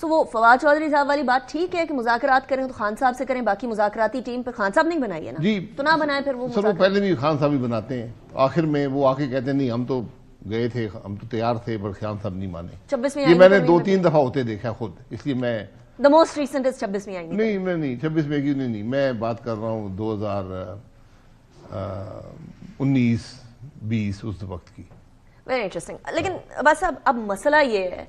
سو وہ فواد چودھری صاحب والی بات ٹھیک ہے کہ مذاکرات کریں تو خان صاحب سے کریں, باقی مذاکراتی ٹیم پہ خان صاحب نہیں بنائی ہے نا, جی تو نہ بنائیں پھر وہ سر. وہ پہلے بھی خان صاحب ہی بناتے ہیں, آخر میں وہ آ کے کہتے ہیں نہیں ہم تو گئے تھے, ہم تو تیار تھے, پر خان صاحب نہیں مانے. 26 میں یہ میں نے 2-3 دفعہ ہوتے دیکھا خود, اس لیے میں دا موسٹ ریسنٹ از 26 میں آئیں گے. نہیں میں نہیں 26 میں کیوں نہیں, میں بات کر رہا ہوں 2019-20 اس وقت کی. Very interesting. لیکن بس اب مسئلہ یہ ہے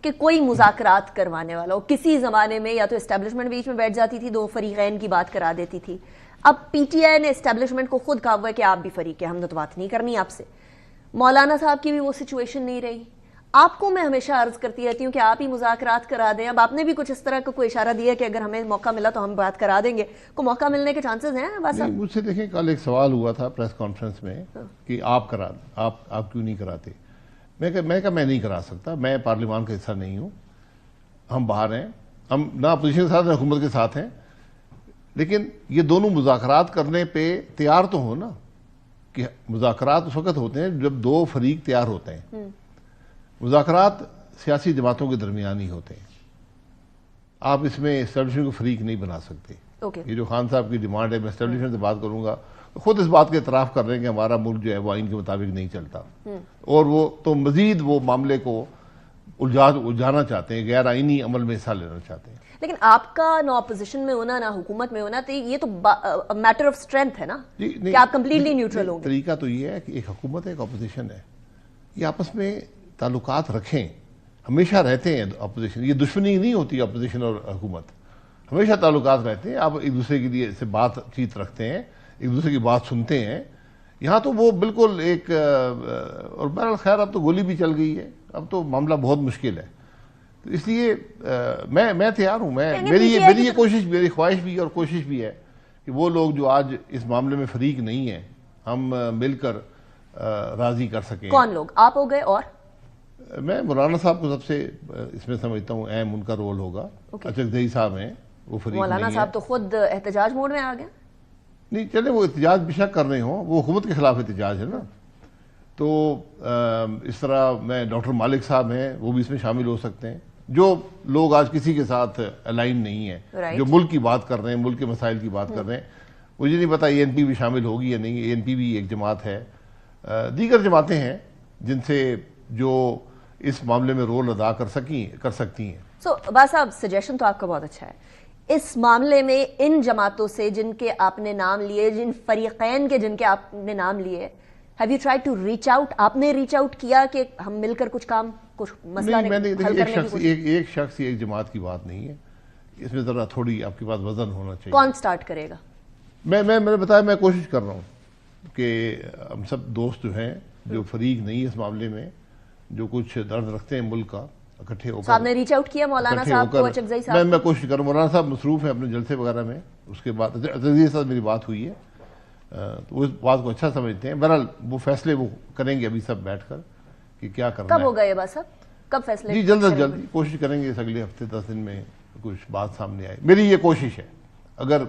کہ کوئی مذاکرات کروانے والا ہو, کسی زمانے میں یا تو اسٹیبلشمنٹ بیچ میں بیٹھ جاتی تھی, دو فریقین کی بات کرا دیتی تھی. اب پی ٹی آئی نے اسٹیبلشمنٹ کو خود کہا ہوا ہے کہ آپ بھی فریق ہیں, ہم نے تو بات نہیں کرنی آپ سے. مولانا صاحب کی بھی وہ سچویشن نہیں رہی. آپ کو میں ہمیشہ عرض کرتی رہتی ہوں کہ آپ ہی مذاکرات کرا دیں. اب آپ نے بھی کچھ اس طرح کا کوئی اشارہ دیا کہ اگر ہمیں موقع ملا تو ہم بات کرا دیں گے, کو موقع ملنے کے چانسز ہیں؟ بس مجھ سے دیکھیں کل ایک سوال ہوا تھا پریس کانفرنس میں کہ آپ کیوں نہیں کراتے. میں کہا میں نہیں کرا سکتا, میں پارلیمان کا حصہ نہیں ہوں, ہم باہر ہیں, ہم نہ اپوزیشن کے ساتھ نہ حکومت کے ساتھ ہیں, لیکن یہ دونوں مذاکرات کرنے پہ تیار تو ہو نا. کہ مذاکرات اس وقت ہوتے ہیں جب دو فریق تیار ہوتے ہیں. مذاکرات سیاسی جماعتوں کے درمیان ہی ہوتے ہیں, آپ اس میں اسٹیبلشمنٹ کو فریق نہیں بنا سکتے. یہ جو خان صاحب کی ڈیمانڈ ہے, میں اسٹیبلشمنٹ سے بات کروں گا, خود اس بات کے اعتراف کر رہے ہیں کہ ہمارا ملک جو ہے وہ آئین کے مطابق نہیں چلتا, اور وہ تو مزید وہ معاملے کو الجھانا چاہتے ہیں, غیر آئینی عمل میں حصہ لینا چاہتے ہیں. لیکن آپ کا نہ اپوزیشن میں ہونا نہ حکومت میں ہونا, تو یہ تو میٹر آف اسٹرینتھ ہے نا کہ آپ کمپلیٹلی نیوٹرل ہوں گے. طریقہ تو یہ ہے کہ ایک حکومت ہے, ایک اپوزیشن ہے, یہ آپس میں تعلقات رکھیں, ہمیشہ رہتے ہیں اپوزیشن. یہ دشمنی نہیں ہوتی اپوزیشن اور حکومت, ہمیشہ تعلقات رہتے ہیں. آپ ایک دوسرے کے لیے سے بات چیت رکھتے ہیں, ایک دوسرے کی بات سنتے ہیں. یہاں تو وہ بالکل ایک, اور بہرحال خیر اب تو گولی بھی چل گئی ہے, اب تو معاملہ بہت مشکل ہے. تو اس لیے میں تیار ہوں. میری یہ کوشش, میری خواہش بھی اور کوشش بھی ہے کہ وہ لوگ جو آج اس معاملے میں فریق نہیں ہیں, ہم مل کر راضی کر سکیں. کون لوگ؟ آپ ہو گئے, اور میں مولانا صاحب کو سب سے اس میں سمجھتا ہوں اہم ان کا رول ہوگا. اچکزئی صاحب ہیں, وہ فریق نہیں ہے. مولانا صاحب تو خود احتجاج موڈ میں آ گئے. نہیں چلے, وہ احتجاج بے شک کر رہے ہوں, وہ حکومت کے خلاف احتجاج ہے نا. تو اس طرح میں ڈاکٹر مالک صاحب ہیں, وہ بھی اس میں شامل ہو سکتے ہیں. جو لوگ آج کسی کے ساتھ الائن نہیں ہیں, جو ملک کی بات کر رہے ہیں, ملک کے مسائل کی بات کر رہے ہیں. مجھے نہیں پتا اے این پی بھی شامل ہوگی یا نہیں. اے این پی بھی ایک جماعت ہے, دیگر جماعتیں ہیں جن سے جو اس معاملے میں رول ادا کر سکتی ہیں. سو باز صاحب, سجیشن تو آپ کا بہت اچھا ہے. اس معاملے میں ان جماعتوں سے جن کے آپ نے نام لیے, جن فریقین کے جن کے آپ نے نام لیے, have you try to reach out? آپ نے ریچ آؤٹ کیا کہ ہم مل کر کچھ مسئلہ حل کرنے کی کوشش؟ ایک شخص ایک جماعت کی بات نہیں ہے, اس میں ذرا تھوڑی آپ کے پاس وزن ہونا چاہیے. کون سٹارٹ کرے گا؟ میں نے بتایا, میں کوشش کر رہا ہوں کہ ہم سب دوست جو ہیں, جو فریق نہیں اس معاملے میں, جو کچھ درد رکھتے ہیں ملک کا, اکٹھے ہو کر. آپ نے ریچ آؤٹ کیا مولانا صاحب کو, اچکزئی صاحب؟ میں کوشش کروں. مولانا صاحب مصروف ہیں اپنے جلسے وغیرہ میں, اس کے بعد اچکزئی صاحب میری بات ہوئی ہے, تو وہ اس بات کو اچھا سمجھتے ہیں. بہرحال وہ فیصلے وہ کریں گے ابھی سب بیٹھ کر کہ کیا کرنا ہے. کب ہوگا یہ بات صاحب, کب فیصلے؟ جی جلد از جلد کوشش کریں گے اس اگلے ہفتے 10 دن میں کچھ بات سامنے آئے. میری یہ کوشش ہے, اگر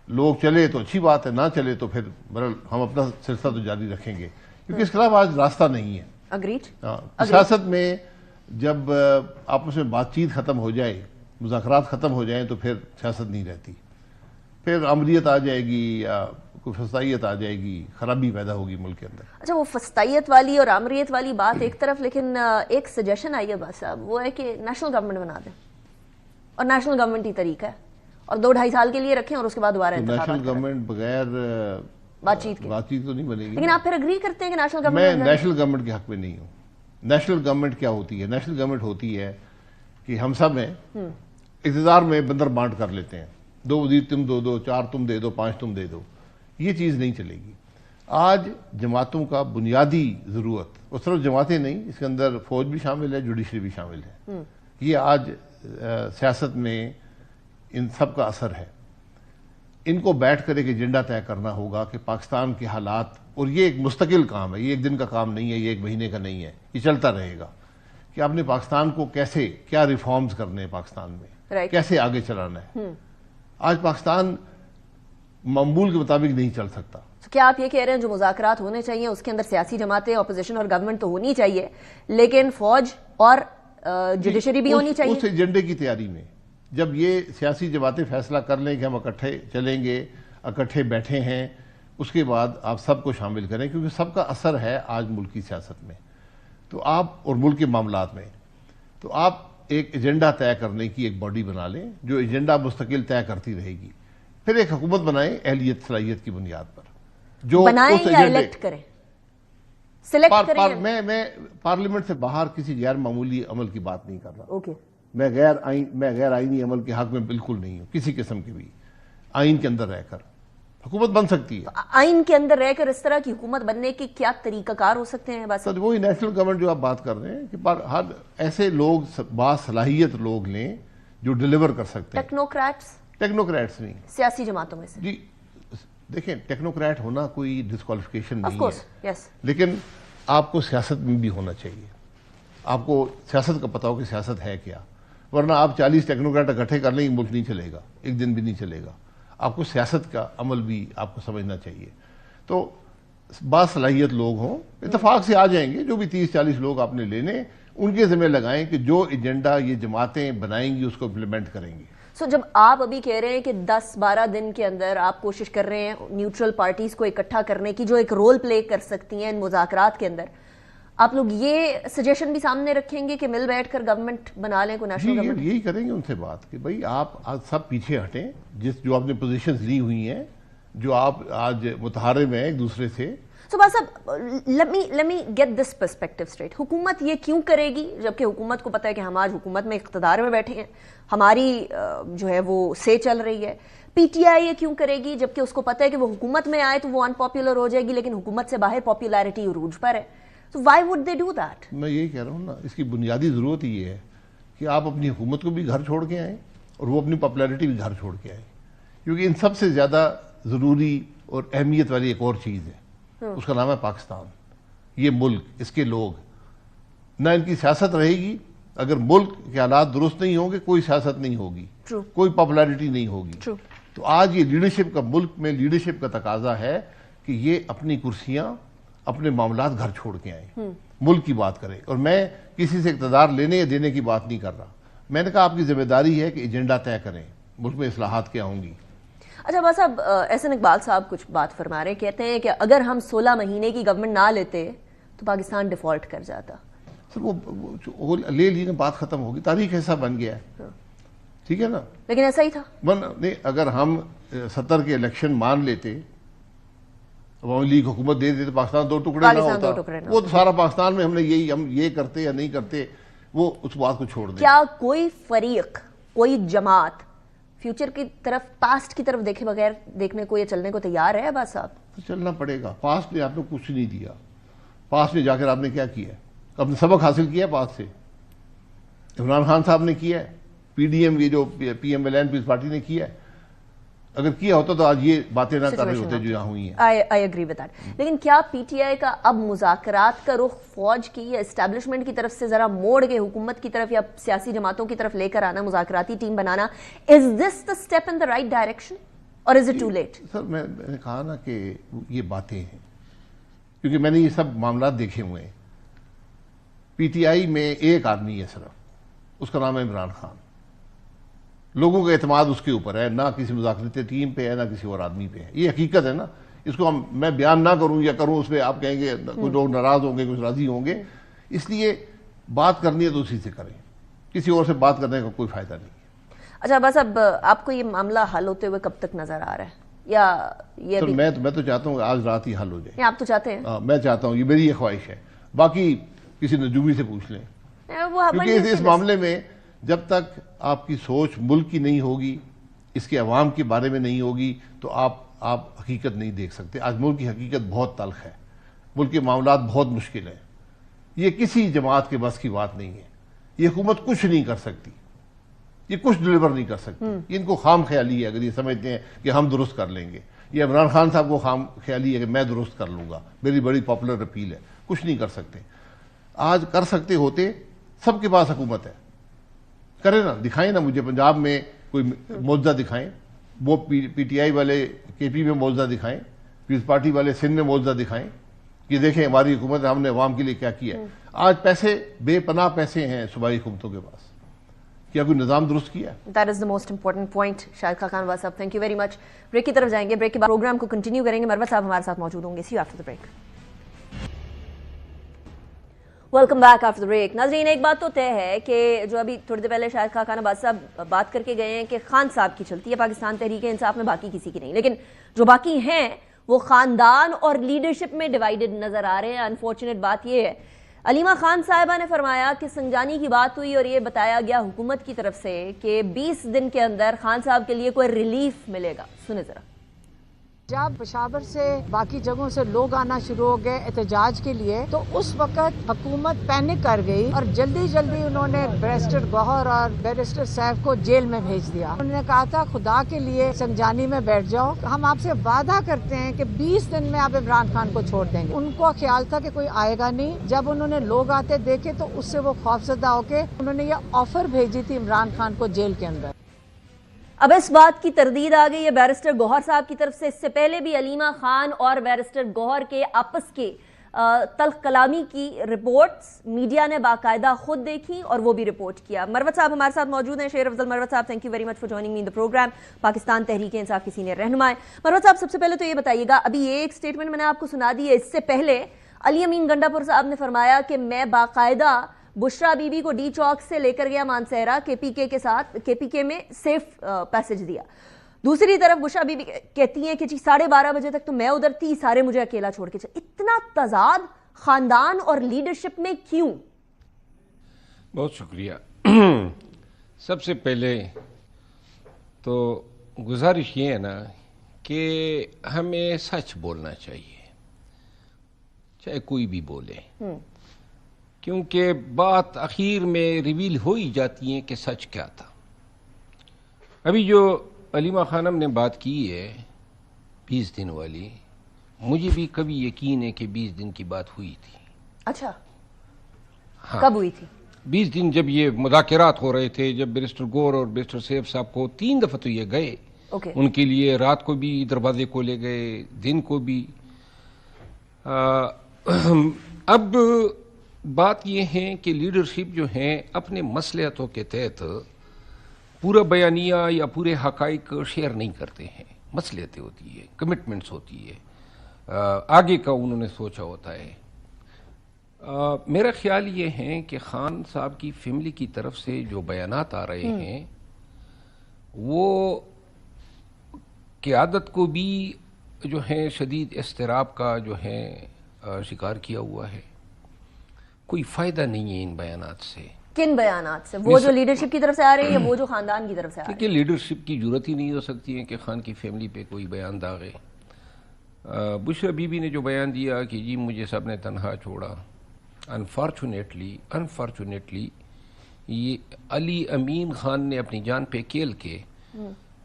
لوگ چلے تو اچھی بات ہے, نہ چلے تو پھر بہرحال ہم اپنا سلسلہ تو جاری رکھیں گے, کیونکہ اس کے خلاف آج راستہ نہیں ہے. اگریڈ. سیاست میں جب آپس میں بات چیت ختم ہو جائے, مذاکرات ختم ہو جائیں, تو پھر سیاست نہیں رہتی. پھر عملیت آ جائے گی یا کوئی فسطائیت آ جائے گی, خرابی پیدا ہوگی ملک کے اندر. اچھا, وہ فسطائیت والی اور آمریت والی بات ایک طرف, لیکن ایک سجیشن آئی ہے بس صاحب, وہ ہے کہ نیشنل گورنمنٹ بنا دیں, اور نیشنل گورنمنٹ ہی طریقہ ہے, اور 2-2.5 سال کے لیے رکھیں, اور اس کے بعد دوبارہ انتخابات کریں. نیشنل گورنمنٹ بغیر بات چیت تو نہیں بنے گی. لیکن آپ پھر اگری کرتے ہیں کہ نیشنل گورنمنٹ؟ میں نیشنل گورنمنٹ کے حق میں نہیں ہوں. نیشنل گورنمنٹ کیا ہوتی ہے؟ نیشنل گورنمنٹ ہوتی ہے کہ ہم سب ہیں, اقتدار میں بندر بانٹ کر لیتے ہیں, 2 وزیر تم دو, 4 تم دے دو, 5 تم دے دو. یہ چیز نہیں چلے گی. آج جماعتوں کا بنیادی ضرورت, اور صرف جماعتیں نہیں, اس کے اندر فوج بھی شامل ہے, جوڈیشری بھی شامل ہے. یہ آج سیاست میں ان سب کا اثر ہے. ان کو بیٹھ کر ایک ایجنڈا طے کرنا ہوگا کہ پاکستان کے حالات, اور یہ ایک مستقل کام ہے, یہ ایک دن کا کام نہیں ہے, یہ 1 مہینے کا نہیں ہے, یہ چلتا رہے گا, کہ آپ نے پاکستان کو کیسے, کیا ریفارمز کرنے ہیں پاکستان میں, کیسے آگے چلانا ہے. آج پاکستان معمول کے مطابق نہیں چل سکتا. کیا آپ یہ کہہ رہے ہیں جو مذاکرات ہونے چاہیے اس کے اندر سیاسی جماعتیں, اپوزیشن اور گورنمنٹ تو ہونی چاہیے, لیکن فوج اور جوڈیشری بھی ہونی چاہیے. اس ایجنڈے کی تیاری میں جب یہ سیاسی جماعتیں فیصلہ کر لیں کہ ہم اکٹھے چلیں گے، اکٹھے بیٹھے ہیں، اس کے بعد آپ سب کو شامل کریں، کیونکہ سب کا اثر ہے آج ملک کی سیاست میں تو آپ اور ملک کے معاملات میں. تو آپ ایک ایجنڈا طے کرنے کی ایک باڈی بنا لیں جو ایجنڈا مستقل طے کرتی رہے گی. پھر ایک حکومت بنائیں اہلیت صلاحیت کی بنیاد پر، جو بنائیں اس یا ایجنڈے الیکٹ کریں، سلیکٹ کریں. میں پارلیمنٹ سے باہر کسی غیر معمولی عمل کی بات نہیں کر رہا. اوکے. میں غیر آئینی عمل کے حق میں بالکل نہیں ہوں کسی قسم کے بھی. آئین کے اندر رہ کر حکومت بن سکتی ہے. آئین کے اندر رہ کر اس طرح کی حکومت بننے کے کیا طریقہ کار ہو سکتے ہیں؟ بس وہی نیشنل گورنمنٹ جو آپ بات کر رہے ہیں کہ ہر ایسے لوگ باصلاحیت لوگ لیں جو ڈیلیور کر سکتے ہیں. ٹیکنوکریٹس نہیں، سیاسی جماعتوں میں سے. جی دیکھیں ٹیکنوکریٹ ہونا کوئی ڈسکوالیفیکیشن آف نہیں کورس ہے، یس. لیکن آپ کو سیاست میں بھی ہونا چاہیے. آپ کو سیاست کا پتہ ہو کہ سیاست ہے کیا، ورنہ آپ 40 ٹیکنوکریٹ اکٹھے کر لیں گے ملک نہیں چلے گا، ایک دن بھی نہیں چلے گا. آپ کو سیاست کا عمل بھی آپ کو سمجھنا چاہیے. تو باصلاحیت لوگ ہوں، اتفاق سے آ جائیں گے جو بھی 30-40 لوگ آپ نے لینے، ان کے ذمہ لگائیں کہ جو ایجنڈا یہ جماعتیں بنائیں گی اس کو امپلیمنٹ کریں گی. سو جب آپ ابھی کہہ رہے ہیں کہ 10-12 دن کے اندر آپ کوشش کر رہے ہیں نیوٹرل پارٹیز کو اکٹھا کرنے کی جو ایک رول پلے کر سکتی ہیں ان مذاکرات کے اندر، آپ لوگ یہ سجیشن بھی سامنے رکھیں گے کہ مل بیٹھ کر گورنمنٹ بنا لیں کوئی نیشنل گورنمنٹ؟ یہی کریں گے ان سے بات کہ بھائی آپ آج سب پیچھے ہٹیں، جو آپ نے پوزیشنز لی ہوئی ہیں، جو آپ آج متحارب ہیں ایک دوسرے سے. So بس اب let me get this perspective straight. حکومت یہ کیوں کرے گی جبکہ حکومت کو پتہ ہے کہ ہم آج حکومت میں اقتدار میں بیٹھے ہیں، ہماری جو ہے وہ سے چل رہی ہے. پی ٹی آئی یہ کیوں کرے گی جبکہ اس کو پتہ ہے کہ وہ حکومت میں آئے تو وہ ان پاپولر ہو جائے گی لیکن حکومت سے باہر پاپولیرٹی عروج پر ہے. So why would they do that? میں یہی کہہ رہا ہوں نا، اس کی بنیادی ضرورت یہ ہے کہ آپ اپنی حکومت کو بھی گھر چھوڑ کے آئیں اور وہ اپنی پاپولیرٹی بھی گھر چھوڑ کے آئیں. کیونکہ ان سب سے زیادہ ضروری اور اہمیت والی ایک اور چیز ہے، اس کا نام ہے پاکستان. یہ ملک، اس کے لوگ، نہ ان کی سیاست رہے گی. اگر ملک کے حالات درست نہیں ہوں گے کوئی سیاست نہیں ہوگی، کوئی پاپولیرٹی نہیں ہوگی. تو آج یہ لیڈرشپ کا، ملک میں لیڈرشپ کا تقاضا ہے کہ یہ اپنی کرسیاں، اپنے معاملات گھر چھوڑ کے آئیں، ملک کی بات کریں. اور میں کسی سے اقتدار لینے یا دینے کی بات نہیں کر رہا. میں نے کہا آپ کی ذمہ داری ہے کہ ایجنڈا طے کریں، ملک میں اصلاحات کیا ہوں گی. اچھا بس اب احسن اقبال صاحب کچھ بات فرما رہے ہیں، کہتے ہیں کہ اگر ہم 16 مہینے کی گورنمنٹ نہ لیتے تو پاکستان ڈیفالٹ کر جاتا. سر وہ لے لی نا، بات ختم ہوگی، تاریخ ایسا بن گیا ہے. ٹھیک ہے نا، لیکن ایسا ہی تھا. نہیں، اگر ہم 70 کے الیکشن مان لیتے، عوامی لیگ حکومت دے دیتے، پاکستان 2 ٹکڑے نہ ہوتا. وہ تو سارا پاکستان میں ہم یہ کرتے یا نہیں کرتے، وہ اس بات کو چھوڑ دیں. کیا کوئی فریق، کوئی جماعت فیوچر کی طرف، پاسٹ کی طرف دیکھے بغیر دیکھنے کو یا چلنے کو تیار ہے؟ بس آپ چلنا پڑے گا. پاسٹ نے آپ نے کچھ نہیں دیا. پاسٹ میں جا کر آپ نے کیا کیا ہے؟ آپ نے سبق حاصل کیا ہے پاسٹ سے. عمران خان صاحب نے کیا ہے، پی ڈی ایم، یہ جو پی ایم ایل این پیس پارٹی نے کیا ہے. اگر کیا ہوتا تو آج یہ باتیں نہ کر رہے ہوتے جو یہاں ہوئی ہیں. I agree with that. لیکن کیا پی ٹی آئی کا اب مذاکرات کا رخ فوج کی یا اسٹیبلشمنٹ کی طرف سے ذرا موڑ کے حکومت کی طرف یا سیاسی جماعتوں کی طرف لے کر آنا، مذاکراتی ٹیم بنانا، is this the step in the right direction or is it too late? سر میں نے کہا نا کہ یہ باتیں ہیں، کیونکہ میں نے یہ سب معاملات دیکھے ہوئے ہیں. پی ٹی آئی میں ایک آدمی ہے صرف، اس کا نام ہے عمران خان. لوگوں کا اعتماد اس کے اوپر ہے، نہ کسی مذاکراتی ٹیم پہ ہے، نہ کسی اور آدمی پہ ہے. یہ حقیقت ہے نا، اس کو میں بیان نہ کروں یا کروں، اس پہ آپ کہیں گے کچھ لوگ ناراض ہوں گے، کچھ راضی ہوں گے. اس لیے بات کرنی ہے تو اسی سے کریں، کسی اور سے بات کرنے کا کوئی فائدہ نہیں. اچھا بس اب آپ کو یہ معاملہ حل ہوتے ہوئے کب تک نظر آ رہا ہے؟ یا یہ میں تو چاہتا ہوں کہ آج رات ہی حل ہو جائے. آپ تو چاہتے ہیں؟ میں چاہتا ہوں، یہ میری یہ خواہش ہے. باقی کسی نجومی سے پوچھ لیں، کیونکہ اس معاملے میں جب تک آپ کی سوچ ملک کی نہیں ہوگی، اس کے عوام کے بارے میں نہیں ہوگی، تو آپ حقیقت نہیں دیکھ سکتے. آج ملک کی حقیقت بہت تلخ ہے، ملک کے معاملات بہت مشکل ہیں. یہ کسی جماعت کے بس کی بات نہیں ہے. یہ حکومت کچھ نہیں کر سکتی، یہ کچھ ڈلیور نہیں کر سکتی. ان کو خام خیالی ہے اگر یہ سمجھتے ہیں کہ ہم درست کر لیں گے. یہ عمران خان صاحب کو خام خیالی ہے کہ میں درست کر لوں گا، میری بڑی پاپولر اپیل ہے. کچھ نہیں کر سکتے. آج کر سکتے ہوتے، سب کے پاس حکومت ہے، کریں نا، دکھائیں نا مجھے پنجاب میں کوئی معجزہ دکھائیں. وہ پی ٹی آئی والے کے پی میں معجزہ دکھائیں، پیپلز پارٹی والے سندھ میں معجزہ دکھائیں. کہ دیکھیں ہماری حکومت نے ہم نے عوام کے لیے کیا کیا ہے. آج پیسے بے پناہ پیسے ہیں صوبائی حکومتوں کے پاس. کیا کوئی نظام درست کیا ہے؟ That is the most important point. Shahid Khaqan was صاحب thank you very much. Break کی طرف جائیں گے, بریک کے بعد پروگرام کو کنٹینیو کریں گے. مروت صاحب ہمارے ساتھ موجود ہوں گے. See you after the break. Welcome back after the break. ناظرین, ایک بات تو طے ہے کہ جو ابھی تھوڑی دیر پہلے شاہد خاقان عباس صاحب بات کر کے گئے ہیں کہ خان صاحب کی چلتی ہے پاکستان تحریک انصاف میں, باقی کسی کی نہیں. لیکن جو باقی ہیں وہ خاندان اور لیڈرشپ میں ڈیوائیڈڈ نظر آ رہے ہیں. انفارچونیٹ بات یہ ہے, علیمہ خان صاحبہ نے فرمایا کہ سنجانی کی بات ہوئی اور یہ بتایا گیا حکومت کی طرف سے کہ 20 دن کے اندر خان صاحب کے لیے کوئی ریلیف ملے گا. سنیں ذرا. جب پشاور سے باقی جگہوں سے لوگ آنا شروع ہو گئے احتجاج کے لیے, تو اس وقت حکومت پینک کر گئی اور جلدی جلدی انہوں نے بیرسٹر گوہر اور بیرسٹر سیف کو جیل میں بھیج دیا. انہوں نے کہا تھا خدا کے لیے سنجانی میں بیٹھ جاؤ, ہم آپ سے وعدہ کرتے ہیں کہ 20 دن میں آپ عمران خان کو چھوڑ دیں گے. ان کو خیال تھا کہ کوئی آئے گا نہیں. جب انہوں نے لوگ آتے دیکھے تو اس سے وہ خوفزدہ ہو کے انہوں نے یہ آفر بھیجی تھی عمران خان کو جیل کے اندر. اب اس بات کی تردید آ گئی ہے بیرسٹر گوہر صاحب کی طرف سے. اس سے پہلے بھی علیمہ خان اور بیرسٹر گوہر کے آپس کے تلخ کلامی کی رپورٹس میڈیا نے باقاعدہ خود دیکھی اور وہ بھی رپورٹ کیا. مروت صاحب ہمارے ساتھ موجود ہیں. شیر افضل مروت صاحب, thank you very much for joining me in the program. Pakistan Tehreek Insaf کی سینئر رہنما ہیں. مروت صاحب, سب سے پہلے تو یہ بتائیے گا, ابھی یہ ایک سٹیٹمنٹ میں نے آپ کو سنا دی ہے, اس سے پہلے علی امین گنڈا پور صاحب نے فرمایا کہ میں باقاعدہ بشرا بی بی کو ڈی چوک سے لے کر گیا مانسہرہ کے پی کے کے ساتھ, کے پی کے میں سیف پیسج دیا. دوسری طرف بشرا بی بی کہتی ہیں کہ جی 12:30 بجے تک تو میں ادھر تھی, سارے مجھے اکیلا چھوڑ کے چلے. اتنا تضاد خاندان اور لیڈرشپ میں کیوں؟ بہت شکریہ. سب سے پہلے تو گزارش یہ ہے نا کہ ہمیں سچ بولنا چاہیے, چاہے کوئی بھی بولے, کیونکہ بات اخیر میں ریویل ہو ہی جاتی ہے کہ سچ کیا تھا. ابھی جو علیمہ خانم نے بات کی ہے 20 دن والی, مجھے بھی کبھی یقین ہے کہ 20 دن کی بات ہوئی تھی. اچھا, ہاں, کب ہوئی تھی؟ 20 دن جب یہ مذاکرات ہو رہے تھے, جب بیرسٹر گور اور بیرسٹر سیف صاحب کو 3 دفعہ تو یہ گئے ان کے لیے, رات کو بھی دروازے کو لے گئے, دن کو بھی. اب بات یہ ہے کہ لیڈرشپ جو ہیں اپنے مصلحتوں کے تحت پورا بیانیہ یا پورے حقائق شیئر نہیں کرتے ہیں. مصلحتیں ہوتی ہے, کمٹمنٹس ہوتی ہے, آگے کا انہوں نے سوچا ہوتا ہے. میرا خیال یہ ہے کہ خان صاحب کی فیملی کی طرف سے جو بیانات آ رہے ہیں وہ قیادت کو بھی جو ہے شدید اضطراب کا جو ہے شکار کیا ہوا ہے. کوئی فائدہ نہیں ہے ان بیانات سے. کن بیانات سے؟ وہ جو لیڈرشپ کی طرف سے آ رہے ہیں یا وہ جو خاندان کی طرف سے آ رہے ہیں؟ کیونکہ لیڈرشپ کی ضرورت ہی نہیں ہو سکتی ہے کہ خان کی فیملی پہ کوئی بیان داغے. بشرا بی بی نے جو بیان دیا کہ جی مجھے سب نے تنہا چھوڑا, انفارچونیٹلی یہ علی امین خان نے اپنی جان پہ کھیل کے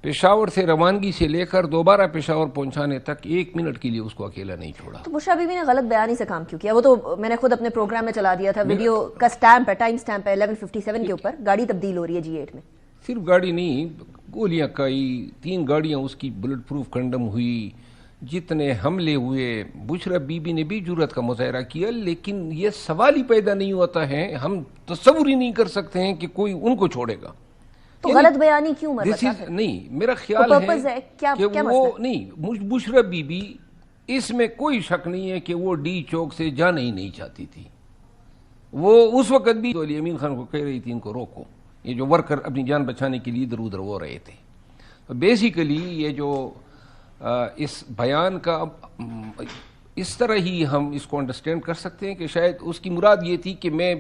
پشاور سے روانگی سے لے کر دوبارہ پشاور پہنچانے تک 1 منٹ کے لیے اس کو اکیلا نہیں چھوڑا. تو بشرا بی بی نے غلط بیانی سے کام کیوں کیا؟ وہ تو میں نے خود اپنے پروگرام میں چلا دیا تھا, ویڈیو کا سٹیمپ ہے, ٹائم سٹیمپ ہے 11:57 کے اوپر. گاڑی تبدیل ہو رہی ہے G8 میں. صرف گاڑی نہیں, گولیاں کائی, 3 گاڑیاں اس کی بلٹ پروف کنڈم ہوئی, جتنے حملے ہوئے. بشرا بی بی نے بھی جرأت کا مظاہرہ کیا, لیکن یہ سوال ہی پیدا نہیں ہوتا ہے, ہم تصور ہی نہیں کر سکتے ہیں کہ کوئی ان کو چھوڑے گا. تو غلط بیانی کیوں؟ نہیں, میرا خیال ہے کہ وہ نہیں, بشرا بی بی اس میں کوئی شک نہیں ہے کہ وہ ڈی چوک سے جانا ہی نہیں چاہتی تھی. وہ اس وقت بھی علی امین خان کو کہہ رہی تھی ان کو روکو, یہ جو ورکر اپنی جان بچانے کے لیے ادھر ادھر ہو رہے تھے. بیسیکلی یہ جو اس بیان کا اس طرح ہی ہم اس کو انڈرسٹینڈ کر سکتے ہیں کہ شاید اس کی مراد یہ تھی کہ میں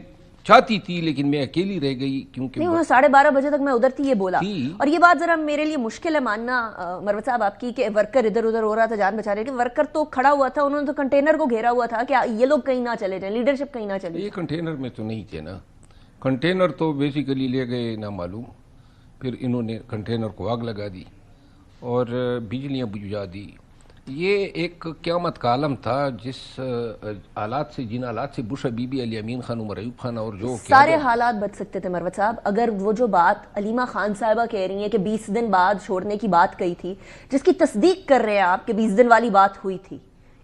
چاہتی تھی لیکن میں اکیلی رہ گئی, کیونکہ نہیں, 12:30 بجے تک میں ادھر تھی یہ بولا. اور یہ بات ذرا میرے لیے مشکل ہے ماننا مروت صاحب آپ کی کہ ورکر ادھر ادھر ہو رہا تھا جان بچا رہے, کہ ورکر تو کھڑا ہوا تھا, انہوں نے تو کنٹینر کو گھیرا ہوا تھا کہ یہ لوگ کہیں نہ چلے جائیں, لیڈرشپ کہیں نہ چلے. یہ کنٹینر میں تو نہیں تھے نا, کنٹینر تو بیسیکلی لے گئے نہ معلوم, پھر انہوں نے کنٹینر کو آگ لگا دی اور بجلیاں بجھا دی. یہ ایک قیامت کا عالم تھا جس حالات سے, جن حالات سے بشرا بی بی, علی امین خان, عمر ایوب خان اور جو سارے حالات بچ سکتے تھے مروت صاحب اگر وہ جو بات علیمہ خان صاحبہ کہہ رہی ہیں کہ 20 دن بعد چھوڑنے کی بات کہی تھی, جس کی تصدیق کر رہے ہیں آپ کہ 20 دن والی بات ہوئی تھی,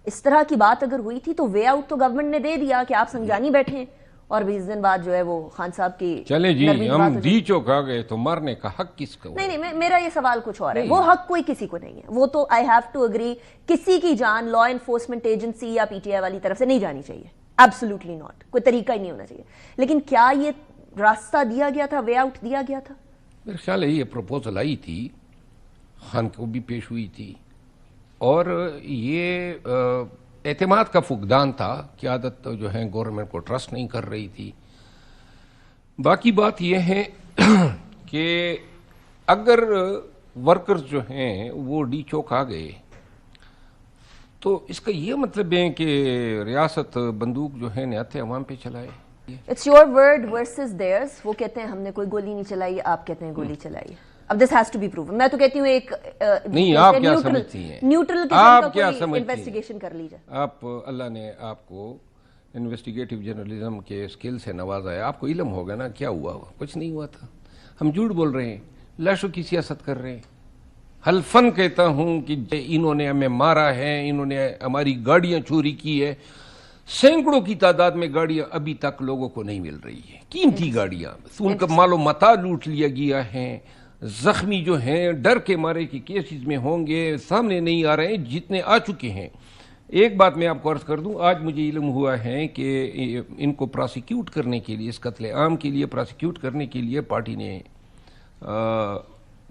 اس طرح کی بات اگر ہوئی تھی تو وے آؤٹ تو گورنمنٹ نے دے دیا کہ آپ سنجانی بیٹھے ہیں، اور 20 دن بعد جو ہے وہ خان صاحب کی چلے جی نرمی کی بات ہم ہو ڈی جائے۔ چوک آ گئے تو مارنے کا حق کس کا؟ نہیں میرا یہ سوال کچھ اور ہے، وہ حق کوئی کسی کو نہیں ہے، وہ تو آئی ہیو ٹو اگری کسی کی جان لا انفورسمنٹ ایجنسی یا پی ٹی آئی والی طرف سے نہیں جانی چاہیے، ایبسولوٹلی ناٹ، کوئی طریقہ ہی نہیں ہونا چاہیے، لیکن کیا یہ راستہ دیا گیا تھا، وے آؤٹ دیا گیا تھا؟ میرے خیال ہے یہ پروپوزل آئی تھی، خان کو بھی پیش ہوئی تھی، اور یہ اعتماد کا فقدان تھا، قیادت جو ہے گورنمنٹ کو ٹرسٹ نہیں کر رہی تھی۔ باقی بات یہ ہے کہ اگر ورکرز جو ہیں وہ ڈی چوک آ گئے تو اس کا یہ مطلب ہے کہ ریاست بندوق جو ہے نہتے عوام پہ چلائے۔ It's your word versus theirs, وہ کہتے ہیں ہم نے کوئی گولی نہیں چلائی، آپ کہتے ہیں گولی چلائی۔ اب this has to be proven, میں تو کہتی ہوں ایک نہیں، آپ کیا سمجھتی ہیں؟ نیوٹرل آپ قسم کیا کا کوئی سمجھتی ہیں؟ انویسٹیگیشن کر لی جائے۔ آپ اللہ نے آپ کو انویسٹیگیٹو جرنلزم کے اسکل سے نوازا ہے، آپ کو علم ہوگا نا کیا ہوا، کچھ نہیں ہوا تھا، ہم جھوٹ بول رہے ہیں، لاشوں کی سیاست کر رہے ہیں۔ حلفاً کہتا ہوں کہ انہوں نے ہمیں مارا ہے، انہوں نے ہماری گاڑیاں چوری کی ہے، سینکڑوں کی تعداد میں گاڑیاں ابھی تک لوگوں کو نہیں مل رہی ہے، قیمتی گاڑیاں، ان کا مال و متاع لوٹ لیا گیا ہے، زخمی جو ہیں ڈر کے مارے کہ کیسز میں ہوں گے، سامنے نہیں آ رہے ہیں، جتنے آ چکے ہیں۔ ایک بات میں آپ کو عرض کر دوں، آج مجھے علم ہوا ہے کہ ان کو پراسیکیوٹ کرنے کے لیے، اس قتل عام کے لیے پراسیکیوٹ کرنے کے لیے پارٹی نے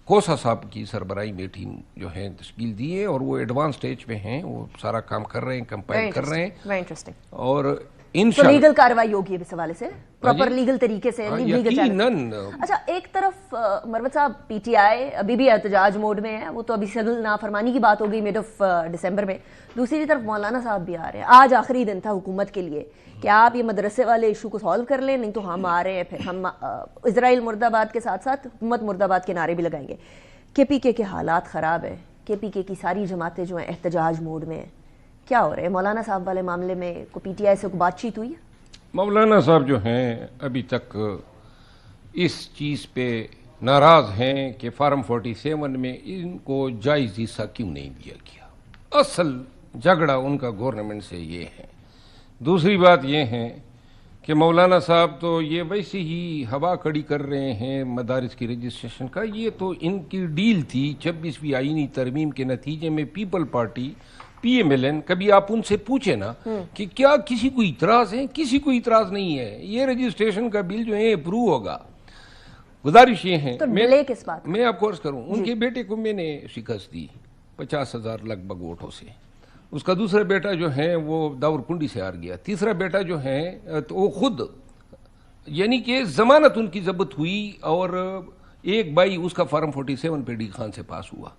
کوسا صاحب کی سربراہی میں ٹیم جو ہے تشکیل دی ہے، اور وہ ایڈوانس سٹیج پہ ہیں، وہ سارا کام کر رہے ہیں، کمپائل کر رہے ہیں، ویری انٹرسٹنگ، اور تو انشاءاللہ لیگل کارروائی ہوگی اس حوالے سے، پراپر لیگل طریقے سے لیگل یقیناً۔ اچھا ایک طرف مروت صاحب پی ٹی آئی ابھی بھی احتجاج موڈ میں ہے، وہ تو ابھی سگل نافرمانی کی بات ہو گئی مڈ آف دسمبر میں، دوسری طرف مولانا صاحب بھی آ رہے ہیں، آج آخری دن تھا حکومت کے لیے کہ آپ یہ مدرسے والے ایشو کو سالو کر لیں، نہیں تو ہم آ رہے ہیں، پھر ہم اسرائیل مرد آباد کے ساتھ ساتھ حکومت مرد آباد کے نعرے بھی لگائیں گے۔ کے پی کے حالات خراب ہیں، کے پی کے کی ساری جماعتیں جو ہیں احتجاج موڈ میں ہیں، کیا ہو رہا ہے مولانا صاحب والے معاملے میں؟ کو پی ٹی آئی سے کوئی بات چیت ہوئی ہے؟ مولانا صاحب جو ہیں ابھی تک اس چیز پہ ناراض ہیں کہ فارم 47 میں ان کو جائز حصہ کیوں نہیں دیا گیا۔ اصل جھگڑا ان کا گورنمنٹ سے یہ ہے۔ دوسری بات یہ ہے کہ مولانا صاحب تو یہ ویسے ہی ہوا کڑی کر رہے ہیں مدارس کی رجسٹریشن کا، یہ تو ان کی ڈیل تھی 26ویں آئینی ترمیم کے نتیجے میں۔ پیپل پارٹی پی ایم ایل این، کبھی آپ ان سے پوچھیں نا کہ کیا کسی کو اعتراض ہے؟ کسی کو اعتراض نہیں ہے، یہ رجسٹریشن کا بل جو ہے اپروو ہوگا۔ گزارش یہ ہے، تو ڈیلے کس بات؟ میں آپ کو عرض کروں، ان کے بیٹے کو میں نے شکست دی 50,000 لگ بھگ ووٹوں سے، اس کا دوسرا بیٹا جو ہے وہ داور کنڈی سے ہار گیا، تیسرا بیٹا جو ہے تو وہ خود، یعنی کہ ضمانت ان کی ضبط ہوئی، اور ایک بھائی اس کا فارم 47 پہ ڈی خان سے پاس ہوا،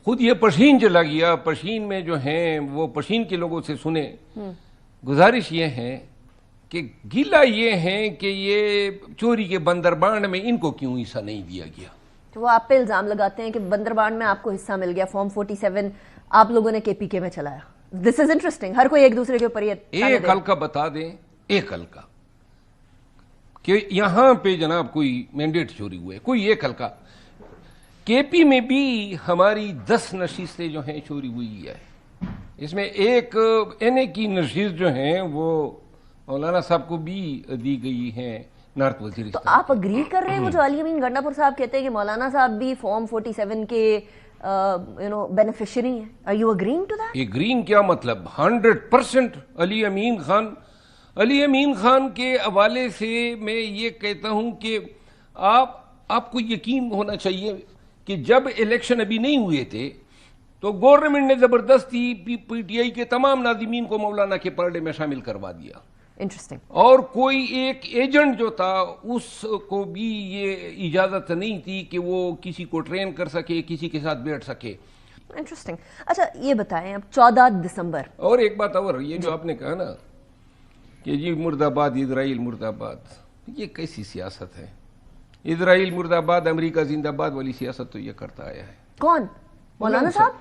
خود یہ پشین چلا گیا۔ پشین میں جو ہیں وہ پشین کے لوگوں سے سنے۔ گزارش یہ ہے کہ گیلا یہ ہے کہ یہ چوری کے بندربان میں ان کو کیوں حصہ نہیں دیا گیا۔ تو وہ آپ پہ الزام لگاتے ہیں کہ بندربان میں آپ کو حصہ مل گیا، فارم 47 آپ لوگوں نے کے پی کے میں چلایا۔ دس از انٹرسٹنگ، ہر کوئی ایک دوسرے کے اوپر یہ ایک حلقہ بتا دیں، ایک حلقہ کہ یہاں پہ جناب کوئی مینڈیٹ چوری ہوئے، کوئی ایک حلقہ۔ کے پی میں بھی ہماری 10 نشستیں جو ہیں چوری ہوئی ہے، اس میں ایک این اے کی نشست جو ہیں وہ مولانا صاحب کو بھی دی گئی ہے نارتھ تو وزیرستان۔ آپ اگری کر رہے ہیں وہ جو علی امین گنڈا پور صاحب کہتے ہیں کہ مولانا صاحب بھی فارم 47 کے بینیفیشری ہیں؟ Are you agreeing to that? Agreeing کیا مطلب؟ 100% علی امین خان کے حوالے سے میں یہ کہتا ہوں کہ آپ کو یقین ہونا چاہیے کہ جب الیکشن ابھی نہیں ہوئے تھے تو گورنمنٹ نے زبردستی پی ٹی آئی کے تمام ناظمین کو مولانا کے پرڈے میں شامل کروا دیا، انٹرسٹنگ، اور کوئی ایک ایجنٹ جو تھا اس کو بھی یہ اجازت نہیں تھی کہ وہ کسی کو ٹرین کر سکے، کسی کے ساتھ بیٹھ سکے۔ انٹرسٹنگ۔ اچھا یہ بتائیں، اب 14 دسمبر، اور ایک بات اور، یہ جو آپ نے کہا نا کہ جی مرد آباد اسرائیل مرد آباد، یہ کیسی سیاست ہے؟ اسرائیل مرد آباد امریکہ زندہ باد والی سیاست تو یہ کرتا آیا ہے۔ کون؟ مولانا صاحب؟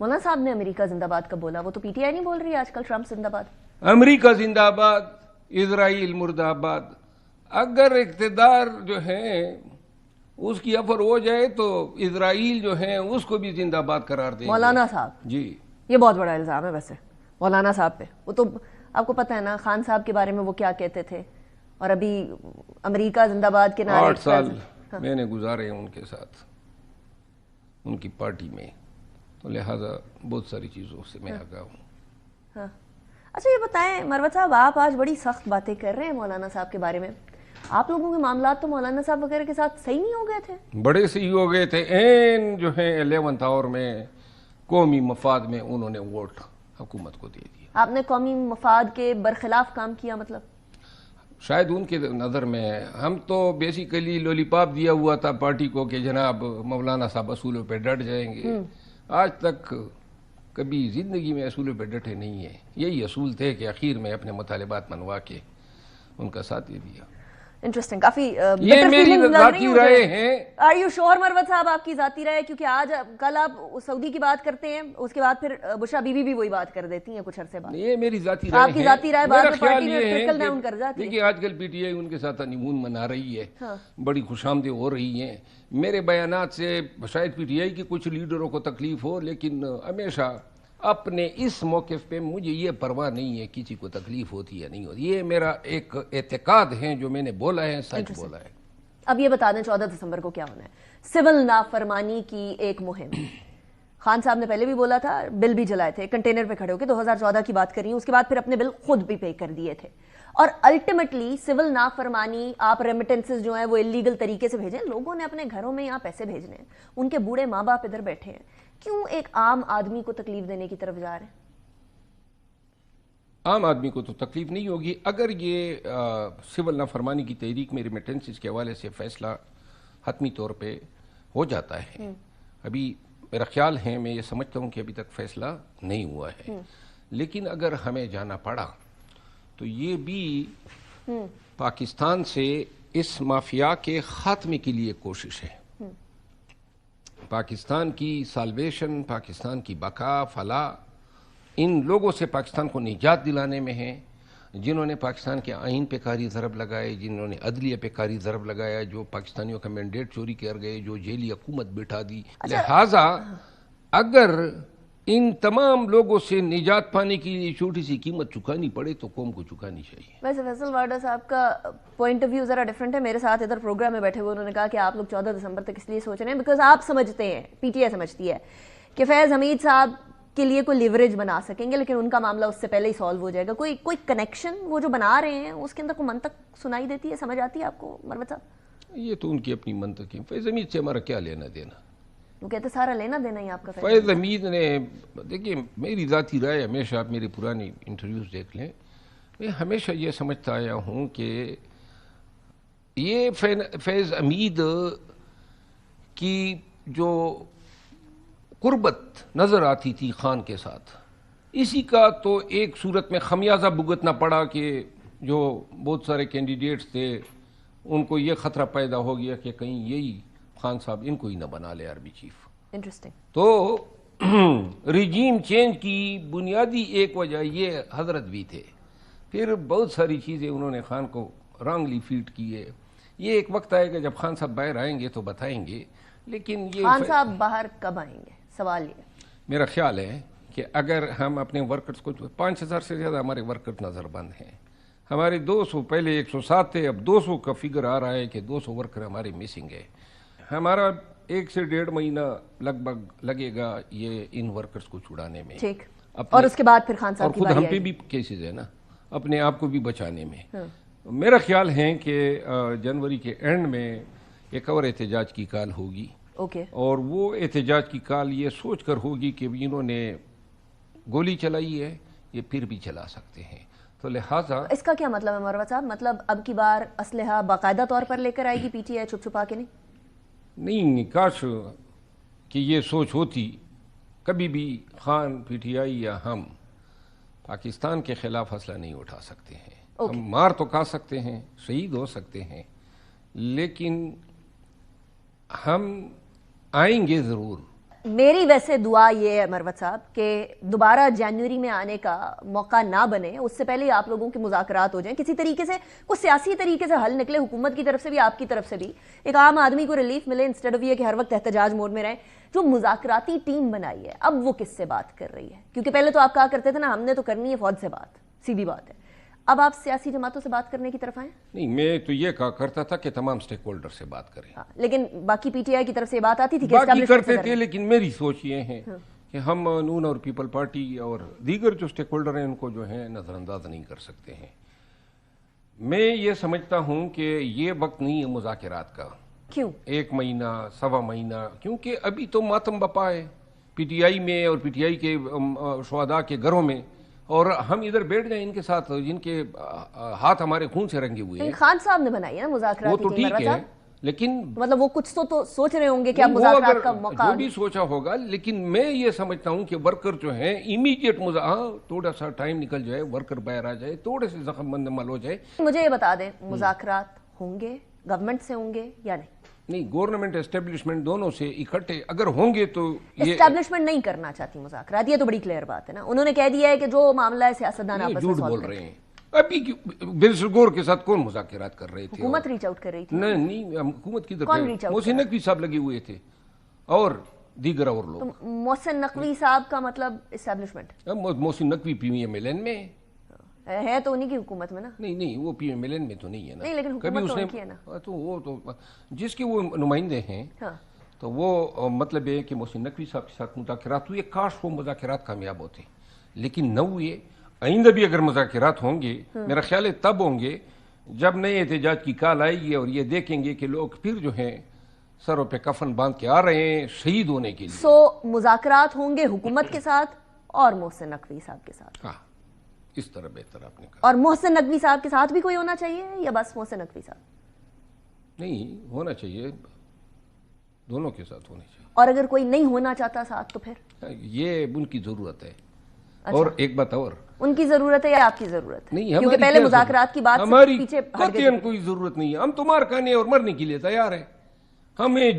مولانا صاحب نے امریکہ زندہ باد کا بولا، وہ تو پی ٹی آئی نہیں بول رہی آج کل ٹرمپ زندہ باد۔ امریکہ زندہ باد، اسرائیل مرد آباد، اگر اقتدار جو ہے اس کی افر ہو جائے تو اسرائیل جو ہے اس کو بھی زندہ باد قرار دیں گے۔ مولانا صاحب جی یہ بہت بڑا الزام ہے ویسے مولانا صاحب پہ. وہ تو آپ کو پتہ ہے نا خان صاحب کے بارے میں وہ کیا کہتے تھے, اور ابھی امریکہ زندہ باد کے نعرے 8 سال میں نے گزارے ہیں ان کے ساتھ, ان کی پارٹی میں, تو لہٰذا بہت ساری چیزوں سے میں آگاہ ہوں. ہاں اچھا یہ بتائیں مروت صاحب, آپ آج بڑی سخت باتیں کر رہے ہیں مولانا صاحب کے بارے میں. آپ لوگوں کے معاملات تو مولانا صاحب وغیرہ کے ساتھ صحیح نہیں ہو گئے تھے؟ بڑے صحیح ہو گئے تھے. این جو ہے 11th آور میں قومی مفاد میں انہوں نے ووٹ حکومت کو دے دیا. آپ نے قومی مفاد کے برخلاف کام کیا مطلب؟ شاید ان کے نظر میں ہم تو بیسیکلی لولی پاپ دیا ہوا تھا پارٹی کو کہ جناب مولانا صاحب اصولوں پہ ڈٹ جائیں گے. آج تک کبھی زندگی میں اصولوں پہ ڈٹے نہیں ہیں. یہی اصول تھے کہ آخر میں اپنے مطالبات منوا کے ان کا ساتھ دے دیا. انٹرسٹنگ, کافی یہ میری ذاتی رائے ہیں. آر یو شور مروت صاحب آپ کی ذاتی رائے؟ کیونکہ آج کل آپ سعودی کی بات کرتے ہیں, اس کے بعد پھر بشرا بی بی بھی وہی بات کر دیتی ہیں کچھ عرصے بعد. یہ میری ذاتی رائے آپ کی ذاتی رائے بعد میں پارٹی میں ٹرکل ڈاؤن کر جاتی ہے. دیکھیے آج کل پی ٹی آئی ان کے ساتھ ہنیمون منا رہی ہے, بڑی خوش آمدید ہو رہی ہیں. میرے بیانات سے شاید پی ٹی آئی کی کچھ لیڈروں کو تکلیف ہو, لیکن ہمیشہ اپنے اس موقف پہ مجھے یہ پرواہ نہیں ہے کسی کو تکلیف ہوتی ہے نہیں ہوتی. یہ میرا ایک اعتقاد ہے, جو میں نے بولا ہے سچ بولا ہے. اب یہ بتا دیں 14 دسمبر کو کیا ہونا ہے. سول نافرمانی کی ایک مہم, خان صاحب نے پہلے بھی بولا تھا, بل بھی جلائے تھے کنٹینر پہ کھڑے ہو کے, 2014 کی بات کر رہی ہوں, اس کے بعد پھر اپنے بل خود بھی پے کر دیے تھے. اور الٹیمیٹلی سول نافرمانی, آپ ریمیٹنسز جو ہیں وہ اللیگل طریقے سے بھیجیں, لوگوں نے اپنے گھروں میں یہاں پیسے بھیجنے ہیں, ان کے بوڑھے ماں باپ ادھر بیٹھے ہیں, کیوں ایک عام آدمی کو تکلیف دینے کی طرف جا رہے ہیں؟ عام آدمی کو تو تکلیف نہیں ہوگی اگر یہ سول نافرمانی کی تحریک میں ریمیٹنسز کے حوالے سے فیصلہ حتمی طور پہ ہو جاتا ہے. ابھی میرا خیال ہے, میں یہ سمجھتا ہوں کہ ابھی تک فیصلہ نہیں ہوا ہے, لیکن اگر ہمیں جانا پڑا تو یہ بھی پاکستان سے اس مافیا کے خاتمے کے لیے کوشش ہے. پاکستان کی سالویشن, پاکستان کی بقا فلاح ان لوگوں سے پاکستان کو نجات دلانے میں ہے, جنہوں نے پاکستان کے آئین پہ کاری ضرب لگائے, جنہوں نے عدلیہ پہ کاری ضرب لگایا, جو پاکستانیوں کا مینڈیٹ چوری کر گئے, جو جیلی حکومت بٹھا دی. لہٰذا اگر ان تمام لوگوں سے نجات پانے کی لیے چھوٹی سی قیمت چکانی پڑے تو قوم کو چکانی چاہیے. ویسے فیصل وارڈا صاحب کا پوائنٹ آف ویو ذرا ڈفرینٹ ہے. میرے ساتھ ادھر پروگرام میں بیٹھے ہوئے انہوں نے کہا کہ آپ لوگ 14 دسمبر تک اس لیے سوچ رہے ہیں بیکاز آپ سمجھتے ہیں, پی ٹی آئی سمجھتی ہے کہ فیض حمید صاحب کے لیے کوئی لیوریج بنا سکیں گے, لیکن ان کا معاملہ اس سے پہلے ہی سالو ہو جائے گا. کوئی کنیکشن وہ جو بنا رہے ہیں اس کے اندر کوئی منطق سنائی دیتی ہے, سمجھ آتی ہے آپ کو مروت صاحب؟ یہ تو ان کی اپنی منطق ہے. فیض حمید سے ہمارا کیا لینا دینا؟ وہ کہتے سارا لینا دینا ہی آپ کا. فیض حمید نے, دیکھیے میری ذاتی رائے, ہمیشہ آپ میری پرانی انٹرویوز دیکھ لیں, میں ہمیشہ یہ سمجھتا آیا ہوں کہ یہ فیض حمید کی جو قربت نظر آتی تھی خان کے ساتھ, اسی کا تو ایک صورت میں خمیازہ بھگتنا پڑا کہ جو بہت سارے کینڈیڈیٹس تھے ان کو یہ خطرہ پیدا ہو گیا کہ کہیں یہی خان صاحب ان کو ہی نہ بنا لے آرمی چیف. انٹرسٹنگ. تو ریجیم چینج کی بنیادی ایک وجہ یہ حضرت بھی تھے. پھر بہت ساری چیزیں انہوں نے خان کو رانگلی فیڈ کی ہے. یہ ایک وقت آئے گا جب خان صاحب باہر آئیں گے تو بتائیں گے, لیکن یہ خان صاحب باہر کب آئیں گے سوال یہ. میرا خیال ہے کہ اگر ہم اپنے ورکرز کو 5000 سے زیادہ ہمارے ورکرز نظر بند ہیں, ہمارے 200 پہلے 107 تھے, اب 200 کا فگر آ رہا ہے کہ 200 ورکر ہمارے مسنگ ہے. ہمارا 1 سے 1.5 مہینہ لگ بھگ لگے گا یہ ان ورکرز کو چھڑانے میں. ٹھیک. اور اس کے بعد پھر خان صاحب کی باری اور خود ہم پہ بھی کیسز ہے نا, اپنے آپ کو بھی بچانے میں. میرا خیال ہے کہ جنوری کے اینڈ میں ایک اور احتجاج کی کال ہوگی. اور وہ احتجاج کی کال یہ سوچ کر ہوگی کہ انہوں نے گولی چلائی ہے, یہ پھر بھی چلا سکتے ہیں. تو لہٰذا اس کا کیا مطلب ہے مروت صاحب؟ مطلب اب کی بار اسلحہ باقاعدہ طور پر لے کر آئے گی پی ٹی آئی, چھپ چھپا کے نہیں؟ کاش کہ یہ سوچ ہوتی. کبھی بھی خان, پی ٹی آئی یا ہم پاکستان کے خلاف اسلحہ نہیں اٹھا سکتے ہیں. ہم مار تو کھا سکتے ہیں, شہید ہو سکتے ہیں, لیکن ہم آئیں گے ضرور میری ویسے دعا یہ ہے مروت صاحب کہ دوبارہ جنوری میں آنے کا موقع نہ بنے، اس سے پہلے آپ لوگوں کے مذاکرات ہو جائیں، کسی طریقے سے کوئی سیاسی طریقے سے حل نکلے، حکومت کی طرف سے بھی آپ کی طرف سے بھی، ایک عام آدمی کو ریلیف ملے انسٹیڈ آف یہ کہ ہر وقت احتجاج موڈ میں رہیں۔ جو مذاکراتی ٹیم بنائی ہے اب وہ کس سے بات کر رہی ہے؟ کیونکہ پہلے تو آپ کہا کرتے تھے نا ہم نے تو کرنی ہے فوج سے بات، سیدھی بات ہے، اب آپ سیاسی جماعتوں سے بات کرنے کی طرف آئیں؟ نہیں، میں تو یہ کہا کرتا تھا کہ تمام سٹیک ہولڈر سے بات کریں، لیکن باقی پی ٹی آئی کی طرف سے یہ بات آتی تھی کہ باقی establishment کرتے سے تھے، لیکن میری سوچ یہ ہے کہ ہم نون اور پیپل پارٹی اور دیگر جو سٹیک ہولڈر ہیں ان کو جو ہے نظر انداز نہیں کر سکتے ہیں۔ میں یہ سمجھتا ہوں کہ یہ وقت نہیں ہے مذاکرات کا، کیوں؟ 1 مہینہ، 1.25 مہینہ، کیونکہ ابھی تو ماتم بپا ہے پی ٹی آئی میں اور پی ٹی آئی کے شہداء کے گھروں میں، اور ہم ادھر بیٹھ جائیں ان کے ساتھ جن کے ہاتھ ہمارے خون سے رنگے ہوئے ہیں۔ خان صاحب نے بنائی ہے نا وہ مذاکراتی تو ٹیم، ٹھیک ہے، لیکن مطلب وہ کچھ تو سوچ رہے ہوں گے کہ اب وہ مذاکرات کا موقع جو بھی سوچا ہوگا، لیکن میں یہ سمجھتا ہوں کہ ورکر جو ہیں امیڈیٹ تھوڑا سا ٹائم نکل جائے، ورکر باہر آ جائے، تھوڑے سے زخم بند عمل ہو جائے۔ مجھے یہ بتا دیں مذاکرات ہوں گے گورنمنٹ سے ہوں گے یا نہیں؟ نہیں، گورنمنٹ اسٹیبلشمنٹ دونوں سے اکٹھے اگر ہوں گے تو یہ اسٹیبلشمنٹ نہیں کرنا چاہتی مذاکرات، یہ تو بڑی کلیئر بات ہے نا، انہوں نے کہہ دیا ہے کہ جو معاملہ ہے سیاستدان آپس میں جھوٹ سالو بول کریں۔ رہے ہیں۔ ابھی بیرسٹر گور کے ساتھ کون مذاکرات کر رہے تھے؟ حکومت ریچ آؤٹ کر رہی تھی۔ نہیں، حکومت کی کون reach طرف out محسن نقوی صاحب لگے ہوئے تھے اور دیگر اور لوگ۔ محسن نقوی صاحب کا مطلب establishment Mohsin Naqvi P M L N میں ہے تو انہی کی حکومت میں نا؟ نہیں، وہ پی ایم ایل این میں تو نہیں ہے نا۔ نہیں، لیکن حکومت تو ان کی ہے نا۔ تو وہ تو جس کے وہ نمائندے ہیں تو وہ مطلب ہے کہ محسن نقوی صاحب کے ساتھ مذاکرات ہوئے، کاش وہ مذاکرات کامیاب ہوتے، لیکن نہ ہوئے۔ آئندہ بھی اگر مذاکرات ہوں گے میرا خیال ہے تب ہوں گے جب نئے احتجاج کی کال آئے گی اور یہ دیکھیں گے کہ لوگ پھر جو ہیں سروں پہ کفن باندھ کے آ رہے ہیں شہید ہونے کے لیے۔ مذاکرات ہوں گے حکومت کے ساتھ اور محسن نقوی صاحب کے ساتھ؟ ہاں، اس طرح بہتر آپ نے کہا۔ اور محسن نقوی صاحب کے ساتھ بھی کوئی ہونا چاہیے یا بس محسن نقوی صاحب؟ نہیں، ہونا چاہیے، دونوں کے ساتھ ہونے چاہیے۔ اور اگر کوئی نہیں ہونا چاہتا ساتھ تو پھر؟ یہ ان کی ضرورت ہے۔ اور ایک بات اور، ان کی ضرورت ہے یا آپ کی ضرورت ہے؟ نہیں، کیونکہ پہلے مذاکرات کی بات ہماری پیچھے قطعاً کوئی ضرورت نہیں ہے، ہم تو مار کھانے اور مرنے کے لیے تیار ہیں۔ ہمیں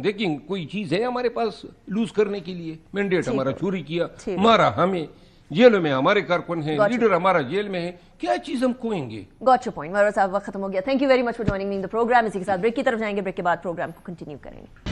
دیکھیں کوئی چیز ہے ہمارے پاس لوز کرنے کے لیے؟ مینڈیٹ ہمارا چوری کیا، مارا ہمیں، جیلوں میں ہمارے کارکن ہیں، لیڈر ہمارا جیل میں ہے، کیا چیز ہم کھوئیں گے؟ گاٹ یور پوائنٹ مروت صاحب، وقت ختم ہو گیا۔ Thank you very much for joining me in the program. اسی کے ساتھ بریک کی طرف جائیں گے، بریک کے بعد پروگرام کو کنٹینیو کریں گے۔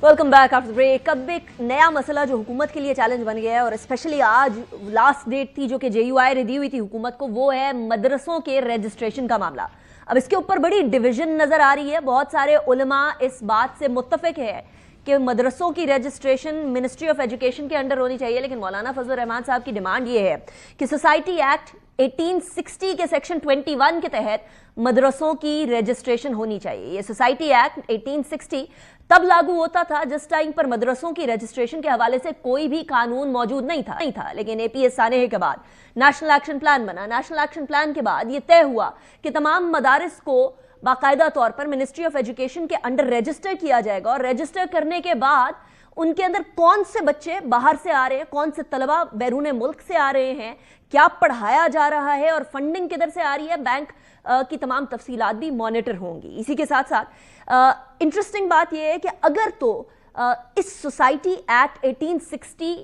Welcome back after break. اب ایک نیا مسئلہ جو حکومت کے لیے چیلنج بن گیا ہے اور اسپیشلی آج لاسٹ ڈیٹ تھی جو کہ جے یو آئی نے دی ہوئی تھی حکومت کو، وہ ہے مدرسوں کے رجسٹریشن کا معاملہ۔ اب اس کے اوپر بڑی ڈویژن نظر آ رہی ہے، بہت سارے علماء اس بات سے متفق ہے کہ مدرسوں کی رجسٹریشن منسٹری آف ایجوکیشن کے انڈر ہونی چاہیے، لیکن مولانا فضل الرحمان صاحب کی ڈیمانڈ یہ ہے کہ سوسائٹی ایکٹ 1860 کے سیکشن 21 کے تحت مدرسوں کی رجسٹریشن ہونی چاہیے۔ یہ سوسائٹی ایکٹ 1860 تب لاگو ہوتا تھا جس ٹائم پر مدرسوں کی رجسٹریشن کے حوالے سے کوئی بھی قانون موجود نہیں تھا، لیکن اے پی ایس سانحے کے بعد نیشنل ایکشن پلان بنا۔ نیشنل ایکشن پلان کے بعد یہ طے ہوا کہ تمام مدارس کو باقاعدہ طور پر منسٹری آف ایجوکیشن کے انڈر رجسٹر کیا جائے گا، اور رجسٹر کرنے کے بعد ان کے اندر کون سے بچے باہر سے آ رہے ہیں، کون سے طلبہ بیرون ملک سے آ رہے ہیں، کیا پڑھایا جا رہا ہے اور فنڈنگ کدھر سے آ رہی ہے، بینک کی تمام تفصیلات بھی مانیٹر ہوں گی۔ اسی کے ساتھ ساتھ انٹرسٹنگ بات یہ ہے کہ اگر تو اس سوسائٹی ایکٹ 1860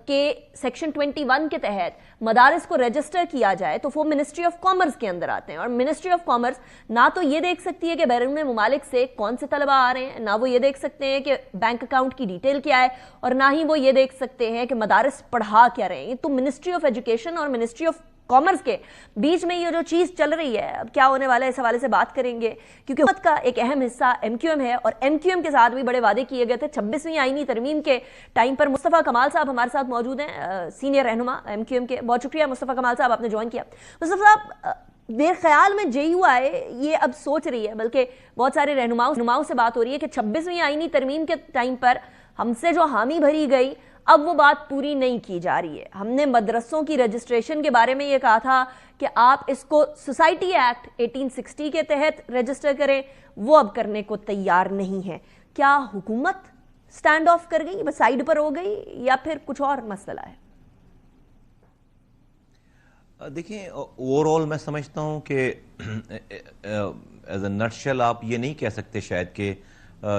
کے سیکشن 21 کے تحت مدارس کو رجسٹر کیا جائے تو وہ منسٹری آف کامرس کے اندر آتے ہیں، اور منسٹری آف کامرس نہ تو یہ دیکھ سکتی ہے کہ بیرون ممالک سے کون سے طلبہ آ رہے ہیں، نہ وہ یہ دیکھ سکتے ہیں کہ بینک اکاؤنٹ کی ڈیٹیل کیا ہے، اور نہ ہی وہ یہ دیکھ سکتے ہیں کہ مدارس پڑھا کیا رہے ہیں۔ تو منسٹری آف ایجوکیشن اور منسٹری آف کامرس کے بیچ میں یہ جو چیز چل رہی ہے، اب کیا ہونے والا ہے اس حوالے سے بات کریں گے، کیونکہ حکومت کا ایک اہم حصہ ایم کیو ایم ہے، اور ایم کیو ایم کے ساتھ بھی بڑے وعدے کیے گئے تھے۔ 26ویں آئینی ترمیم کے ٹائم پر مصطفیٰ کمال صاحب ہمارے ساتھ موجود ہیں، سینئر رہنما ایم کیو ایم کے۔ بہت شکریہ مصطفیٰ کمال صاحب، آپ نے جوائن کیا۔ مصطفیٰ صاحب، میرے خیال میں جے یو آئی یہ اب سوچ رہی ہے، بلکہ بہت سارے رہنماؤں سے بات ہو رہی ہے کہ 26ویں آئینی ترمیم کے ٹائم پر ہم سے جو حامی بھری گئی اب وہ بات پوری نہیں کی جا رہی ہے۔ ہم نے مدرسوں کی رجسٹریشن کے بارے میں یہ کہا تھا کہ آپ اس کو سوسائٹی ایکٹ 1860 کے تحت رجسٹر کریں، وہ اب کرنے کو تیار نہیں ہے۔ کیا حکومت سٹینڈ آف کر گئی، بس سائیڈ پر ہو گئی، یا پھر کچھ اور مسئلہ ہے؟ دیکھیں، اوور آل میں سمجھتا ہوں کہ ایز اے نٹ شیل آپ یہ نہیں کہہ سکتے شاید کہ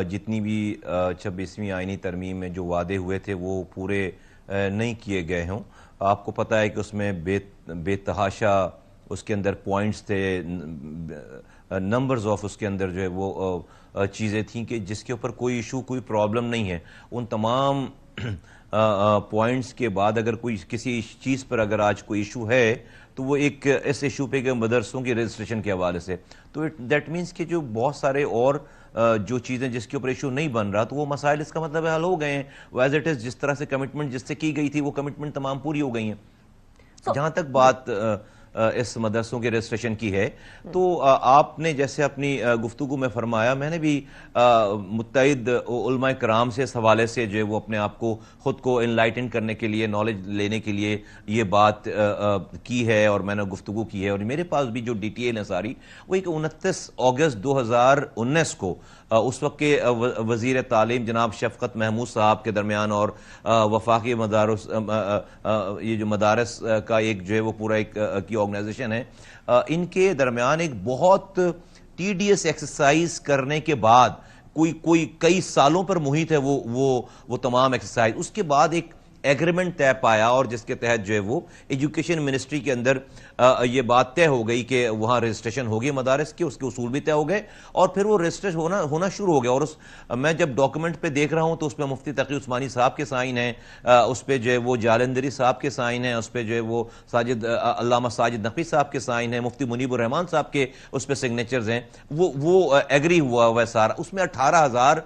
جتنی بھی 26ویں آئینی ترمیم میں جو وعدے ہوئے تھے وہ پورے نہیں کیے گئے ہوں. آپ کو پتہ ہے کہ اس میں بے تحاشا اس کے اندر پوائنٹس تھے, نمبرز آف اس کے اندر جو ہے وہ چیزیں تھیں کہ جس کے اوپر کوئی ایشو کوئی پرابلم نہیں ہے. ان تمام پوائنٹس کے بعد اگر کوئی کسی چیز پر اگر آج کوئی ایشو ہے تو وہ ایک اس ایشو پہ کہ مدرسوں کی رجسٹریشن کے حوالے سے, تو دیٹ مینس کہ جو بہت سارے اور جو چیزیں جس کے اوپر ایشو نہیں بن رہا تو وہ مسائل اس کا مطلب حل ہو گئے ہیں. ایز اٹ از جس طرح سے کمٹمنٹ جس سے کی گئی تھی وہ کمٹمنٹ تمام پوری ہو گئی ہیں. جہاں تک بات اس مدرسوں کے رجسٹریشن کی ہے تو آپ نے جیسے اپنی گفتگو میں فرمایا, میں نے بھی متعدد علماء کرام سے اس حوالے سے جو ہے وہ اپنے آپ کو خود کو انلائٹن کرنے کے لیے, نالج لینے کے لیے یہ بات کی ہے اور میں نے گفتگو کی ہے. اور میرے پاس بھی جو ڈیٹیل ہے ساری وہ ایک 29 اگست 2019 کو اس وقت کے وزیر تعلیم جناب شفقت محمود صاحب کے درمیان اور وفاقی مدارس یہ جو مدارس کا ایک جو ہے وہ پورا ایک کی آرگنائزیشن ہے, ان کے درمیان ایک بہت ٹیڈیس ایکسرسائز کرنے کے بعد کوئی کئی سالوں پر محیط ہے وہ تمام ایکسرسائز, اس کے بعد ایک ایگریمنٹ طے پایا اور جس کے تحت جو ہے وہ ایجوکیشن منسٹری کے اندر یہ بات طے ہو گئی کہ وہاں رجسٹریشن ہوگی مدارس کی, اس کے اصول بھی طے ہو گئے اور پھر وہ رجسٹریشن ہونا شروع ہو گیا. اور میں جب ڈاکومنٹ پہ دیکھ رہا ہوں تو اس پہ مفتی تقی عثمانی صاحب کے سائن ہیں, اس پہ جو ہے وہ جالندری صاحب کے سائن ہیں, اس پہ جو ہے وہ علامہ ساجد نقوی صاحب کے سائن ہیں, مفتی منیب الرحمان صاحب کے اس پہ سگنیچرز ہیں, وہ ایگری ہوا ہے سارا. اس میں 18,000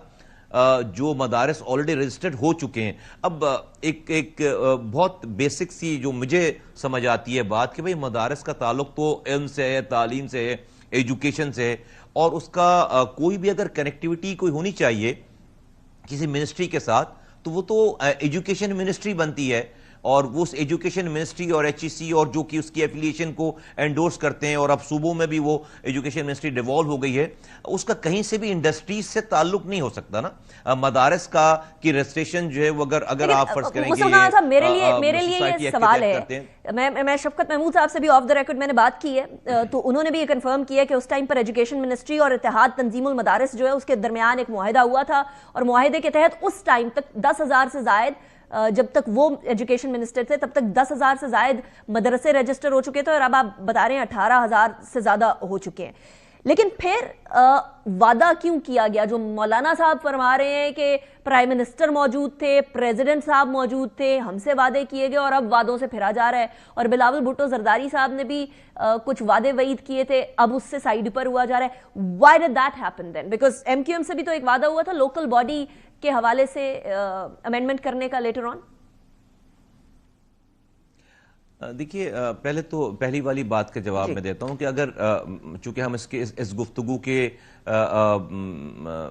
جو مدارس آلریڈی رجسٹرڈ ہو چکے ہیں. اب ایک بہت بیسک سی جو مجھے سمجھ آتی ہے بات کہ بھئی مدارس کا تعلق تو علم سے ہے, تعلیم سے ہے, ایجوکیشن سے ہے, اور اس کا کوئی بھی اگر کنیکٹیوٹی کوئی ہونی چاہیے کسی منسٹری کے ساتھ تو وہ تو ایجوکیشن منسٹری بنتی ہے, اور وہ اس ایجوکیشن منسٹری اور ایچ ای سی اور جو کہ اس کی ایفیلیشن کو انڈورس کرتے ہیں, اور اب صوبوں میں بھی وہ ایجوکیشن منسٹری ڈیوالو ہو گئی ہے, اس کا کہیں سے بھی انڈسٹریز سے تعلق نہیں ہو سکتا نا. مدارس کا کی رجسٹریشن جو ہے وہ اگر آپ فرض کریں کہ میرے لیے یہ سوال ہے, میں شفقت محمود صاحب سے بھی آف دا ریکارڈ میں نے بات کی ہے تو انہوں نے بھی یہ کنفرم کیا کہ اس ٹائم پر ایجوکیشن منسٹری اور اتحاد تنظیم المدارس جو ہے اس کے درمیان ایک معاہدہ ہوا تھا, اور معاہدے کے تحت اس ٹائم تک 10,000 سے زائد, جب تک وہ ایجوکیشن منسٹر تھے تب تک 10,000 سے زائد مدرسے رجسٹر ہو چکے تھے, اور اب آپ بتا رہے ہیں 18,000 سے زیادہ ہو چکے ہیں. لیکن پھر وعدہ کیوں کیا گیا؟ جو مولانا صاحب فرما رہے ہیں کہ پرائم منسٹر موجود تھے, پریزیڈنٹ صاحب موجود تھے, ہم سے وعدے کیے گئے اور اب وعدوں سے پھرا جا رہا ہے, اور بلاول بھٹو زرداری صاحب نے بھی کچھ وعدے وعید کیے تھے, اب اس سے سائیڈ پر ہوا جا رہا ہے. Why did that happen then? Because MQM سے بھی تو ایک وعدہ ہوا تھا لوکل باڈی کے حوالے سے امینڈمنٹ کرنے کا لیٹر آن. دیکھیے پہلے تو پہلی والی بات کا جواب میں دیتا ہوں کہ اگر چونکہ ہم اس گفتگو کے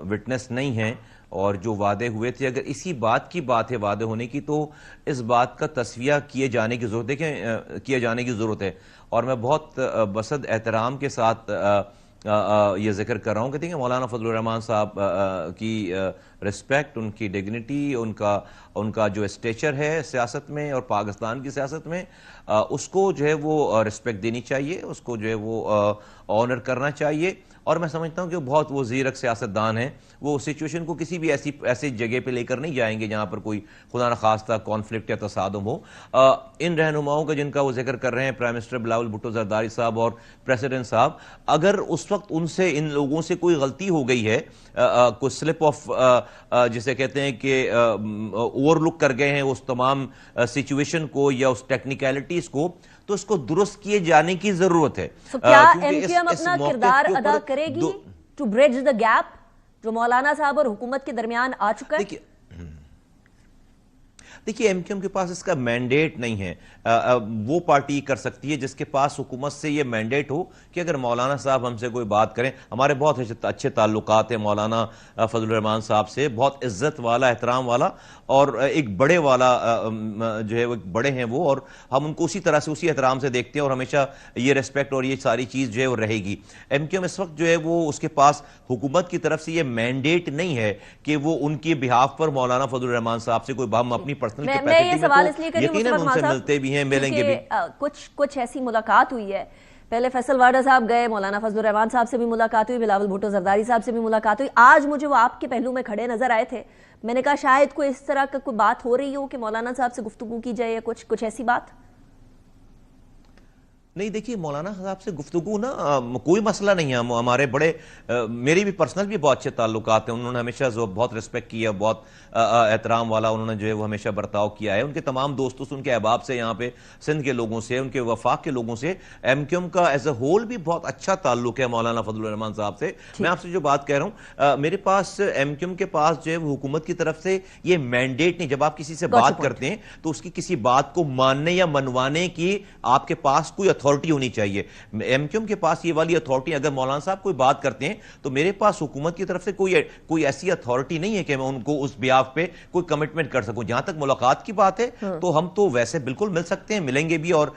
وٹنس نہیں ہیں اور جو وعدے ہوئے تھے, اگر اسی بات کی بات ہے وعدے ہونے کی تو اس بات کا تصفیہ کیے جانے کی ضرورت ہے, کیے جانے کی ضرورت ہے. اور میں بہت بسد احترام کے ساتھ یہ ذکر کر رہا ہوں کہ دیکھیں مولانا فضل الرحمان صاحب کی رسپیکٹ, ان کی ڈگنیٹی, ان کا جو اسٹیچر ہے سیاست میں اور پاکستان کی سیاست میں, اس کو جو ہے وہ رسپیکٹ دینی چاہیے, اس کو جو ہے وہ آنر کرنا چاہیے. اور میں سمجھتا ہوں کہ وہ بہت وہ زیرک سیاستدان ہیں, وہ سچویشن کو کسی بھی ایسی جگہ پہ لے کر نہیں جائیں گے جہاں پر کوئی خدا نخواستہ کانفلکٹ یا تصادم ہو. ان رہنماؤں کا جن کا وہ ذکر کر رہے ہیں پرائم منسٹر بلاول بھٹو زرداری صاحب اور پریزیڈنٹ صاحب, اگر اس وقت ان سے ان لوگوں سے کوئی غلطی ہو گئی ہے, کوئی سلپ آف جسے کہتے ہیں کہ اوور لک کر گئے ہیں اس تمام سچویشن کو یا اس ٹیکنیکلٹیز کو, تو اس کو درست کیے جانے کی ضرورت ہے. کیا MQM اپنا کردار ادا کرے گی ٹو برج دا گیپ جو مولانا صاحب اور حکومت کے درمیان آ چکا ہے؟ دیکھیے MQM کے پاس اس کا مینڈیٹ نہیں ہے. وہ پارٹی کر سکتی ہے جس کے پاس حکومت سے یہ مینڈیٹ ہو کہ اگر مولانا صاحب ہم سے کوئی بات کریں, ہمارے بہت اچھے تعلقات ہیں مولانا فضل الرحمان صاحب سے, بہت عزت والا, احترام والا اور ایک بڑے والا جو ہے وہ بڑے ہیں وہ, اور ہم ان کو اسی طرح سے اسی احترام سے دیکھتے ہیں اور ہمیشہ یہ ریسپیکٹ اور یہ ساری چیز جو ہے وہ رہے گی. MQM اس وقت جو ہے وہ اس کے پاس حکومت کی طرف سے یہ مینڈیٹ نہیں ہے کہ وہ ان کی بہاف پر مولانا فضل الرحمان صاحب سے کوئی ہم اپنی پرسنل میں یہ سوال اس لیے کر رہی ہوں یقیناً ان سے ملتے بھی ہیں, ملیں گے بھی. کچھ ایسی ملاقات ہوئی ہے پہلے فیصل واڈا صاحب گئے, مولانا فضل الرحمان صاحب سے بھی ملاقات ہوئی, بلاول بھٹو زرداری صاحب سے بھی ملاقات ہوئی. آج مجھے وہ آپ کے پہلو میں کھڑے نظر آئے تھے. میں نے کہا شاید کوئی اس طرح کا کوئی بات ہو رہی ہو کہ مولانا صاحب سے گفتگو کی جائے یا کچھ ایسی بات. نہیں دیکھیے, مولانا صاحب سے گفتگو نا کوئی مسئلہ نہیں ہے. ہمارے بڑے میری بھی پرسنل بھی بہت اچھے تعلقات ہیں. انہوں نے ہمیشہ بہت رسپیکٹ کیا, بہت احترام والا انہوں نے جو ہے وہ ہمیشہ برتاؤ کیا ہے. ان کے تمام دوستوں سے, ان کے احباب سے, یہاں پہ سندھ کے لوگوں سے, ان کے وفاق کے لوگوں سے, ایم کیو ایم کا ایز اے ہول بھی بہت اچھا تعلق ہے مولانا فضل الرحمان صاحب سے. میں آپ سے جو بات کہہ رہا ہوں, میرے پاس ایم کیو ایم کے پاس جو ہے وہ حکومت کی طرف سے یہ مینڈیٹ نہیں. جب آپ کسی سے بات کرتے ہیں تو اس کی کسی بات کو ماننے یا منوانے کی آپ کے پاس کوئی اتھارٹی ہونی چاہیے. ایم کیو ایم کے پاس یہ والی اتھارٹی, اگر مولانا صاحب کوئی بات کرتے ہیں تو میرے پاس حکومت کی طرف سے کوئی ایسی اتھارٹی نہیں ہے کہ میں ان کو اس بیاف پہ کوئی کمٹمنٹ کر سکوں. جہاں تک ملاقات کی بات ہے تو ہم تو ویسے بالکل مل سکتے ہیں, ملیں گے بھی اور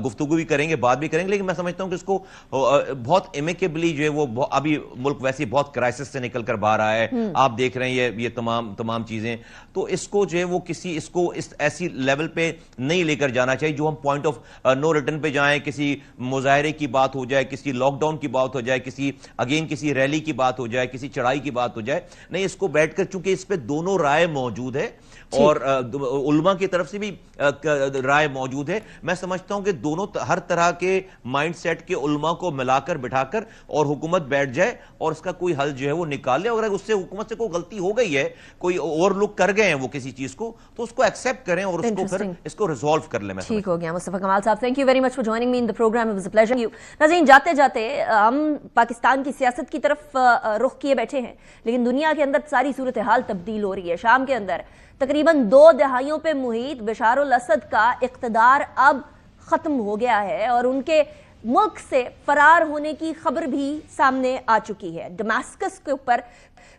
گفتگو بھی کریں گے, بات بھی کریں گے. لیکن میں سمجھتا ہوں کہ اس کو بہت ایمیکیبلی جو ہے وہ ابھی ملک ویسے بہت کرائسس سے نکل کر باہر آیا ہے. آپ دیکھ رہے ہیں یہ تمام چیزیں, تو اس کو جو ہے وہ اس کو ایسی لیول پہ نہیں لے کر جانا چاہیے جو ہم پوائنٹ آف نو ریٹرن پہ جائیں, کسی مظاہرے کی بات ہو جائے, کسی لاک ڈاؤن کی بات ہو جائے, کسی ریلی کی بات ہو جائے, کسی چڑھائی کی بات ہو جائے. نہیں, اس کو بیٹھ کر, چونکہ اس پہ دونوں رائے موجود ہے اور علماء کی طرف سے بھی رائے موجود ہے, میں سمجھتا ہوں کہ دونوں ہر طرح کے مائنڈ سیٹ کے علماء کو ملا کر بٹھا کر اور حکومت بیٹھ جائے اور اس کا کوئی حل جو ہے وہ نکالے. اور اگر اس سے حکومت سے کوئی غلطی ہو گئی ہے, کوئی اوور لک کر گئے ہیں وہ کسی چیز کو, تو اس کو ایکسیپٹ کریں اور اس کو پھر اس کو ریزالو کر لیں. ٹھیک ہو گیا. مصطفیٰ کمال صاحب, thank you very much for joining me in the program. It was a pleasure. ناظرین, جاتے جاتے ہم پاکستان کی سیاست کی طرف رخ کیے بیٹھے ہیں, لیکن دنیا کے اندر ساری صورتحال تبدیل ہو رہی ہے. شام کے اندر تقریباً 2 دہائیوں پہ محیط بشار الاسد کا اقتدار اب ختم ہو گیا ہے اور ان کے ملک سے فرار ہونے کی خبر بھی سامنے آ چکی ہے. دماسکس کے اوپر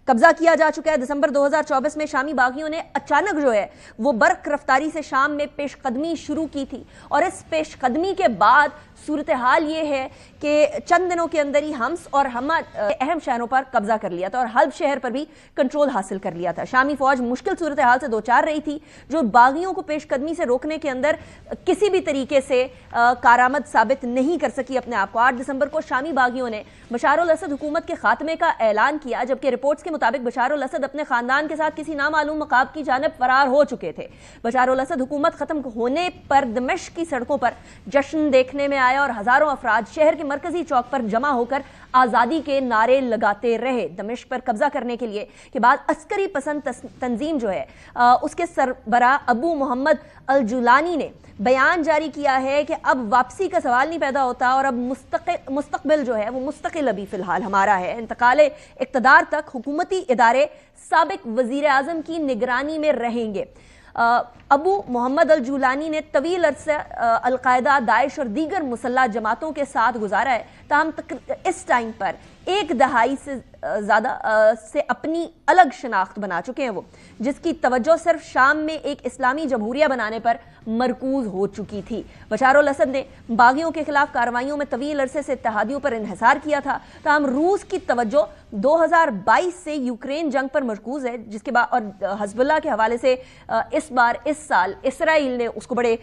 قبضہ کیا جا چکا ہے. دسمبر 2024 میں شامی باغیوں نے اچانک جو ہے وہ برق رفتاری سے شام میں پیش قدمی شروع کی تھی, اور اس پیش قدمی کے بعد صورتحال یہ ہے کہ چند دنوں کے اندر ہی حمص اور حمد اہم شہروں پر قبضہ کر لیا تھا اور حلب شہر پر بھی کنٹرول حاصل کر لیا تھا. شامی فوج مشکل صورتحال سے دوچار رہی تھی جو باغیوں کو پیش قدمی سے روکنے کے اندر کسی بھی طریقے سے کارآمد ثابت نہیں کر سکی اپنے آپ کو. 8 دسمبر کو شامی باغیوں نے بشار الاسد حکومت کے خاتمے کا اعلان کیا, جبکہ رپورٹس کے مطابق بشار الاسد اپنے خاندان کے ساتھ کسی نامعلوم مقام کی جانب فرار ہو چکے تھے. بشار الاسد حکومت ختم ہونے پر دمشق کی سڑکوں پر جشن دیکھنے میں آیا اور ہزاروں افراد شہر کے مرکزی چوک پر جمع ہو کر آزادی کے نعرے لگاتے رہے. دمشق پر قبضہ کرنے کے لیے کے بعد عسکری پسند تنظیم جو ہے اس کے سربراہ ابو محمد الجولانی نے بیان جاری کیا ہے کہ اب واپسی کا سوال نہیں پیدا ہوتا اور اب مستقبل جو ہے وہ مستقل ابھی فی الحال ہمارا ہے. انتقال اقتدار تک حکومتی ادارے سابق وزیر اعظم کی نگرانی میں رہیں گے. ابو محمد الجولانی نے طویل عرصہ القاعدہ, داعش اور دیگر مسلح جماعتوں کے ساتھ گزارا ہے, تاہم اس ٹائم پر 1 دہائی سے زیادہ سے اپنی الگ شناخت بنا چکے ہیں وہ, جس کی توجہ صرف شام میں ایک اسلامی جمہوریہ بنانے پر مرکوز ہو چکی تھی. بشار الاسد نے باغیوں کے خلاف کارروائیوں میں طویل عرصے سے اتحادیوں پر انحصار کیا تھا, تاہم روس کی توجہ 2022 سے یوکرین جنگ پر مرکوز ہے, جس کے بعد اور حزب اللہ کے حوالے سے اس سال اسرائیل نے اس کو بڑے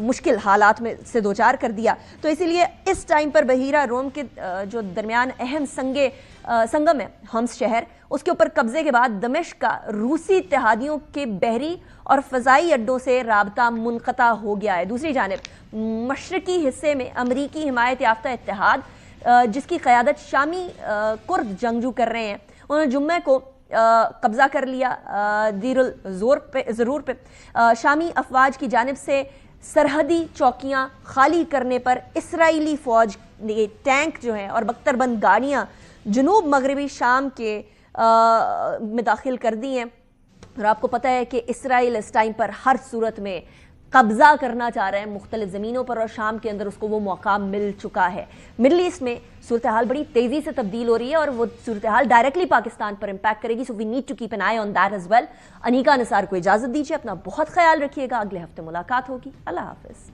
مشکل حالات میں سے دوچار کر دیا. تو اسی لیے اس ٹائم پر بحیرہ روم کے جو درمیان اہم سنگم ہے حمص شہر, اس کے اوپر قبضے کے بعد دمشق کا روسی اتحادیوں کے بحری اور فضائی اڈوں سے رابطہ منقطع ہو گیا ہے. دوسری جانب مشرقی حصے میں امریکی حمایت یافتہ اتحاد جس کی قیادت شامی کرد جنگجو کر رہے ہیں, انہوں نے جمعہ کو قبضہ کر لیا دیر الضرور پہ. شامی افواج کی جانب سے سرحدی چوکیاں خالی کرنے پر اسرائیلی فوج نے ٹینک جو ہیں اور بختر بند گاڑیاں جنوب مغربی شام کے میں داخل کر دی ہیں. اور آپ کو پتہ ہے کہ اسرائیل اس ٹائم پر ہر صورت میں قبضہ کرنا چاہ رہے ہیں مختلف زمینوں پر, اور شام کے اندر اس کو وہ موقع مل چکا ہے. مڈل ایسٹ میں صورتحال بڑی تیزی سے تبدیل ہو رہی ہے اور وہ صورتحال ڈائریکٹلی پاکستان پر امپیکٹ کرے گی. So we need to keep an eye on that as well. Anika Nisar کو اجازت دیجیے, اپنا بہت خیال رکھیے گا, اگلے ہفتے ملاقات ہوگی. اللہ حافظ.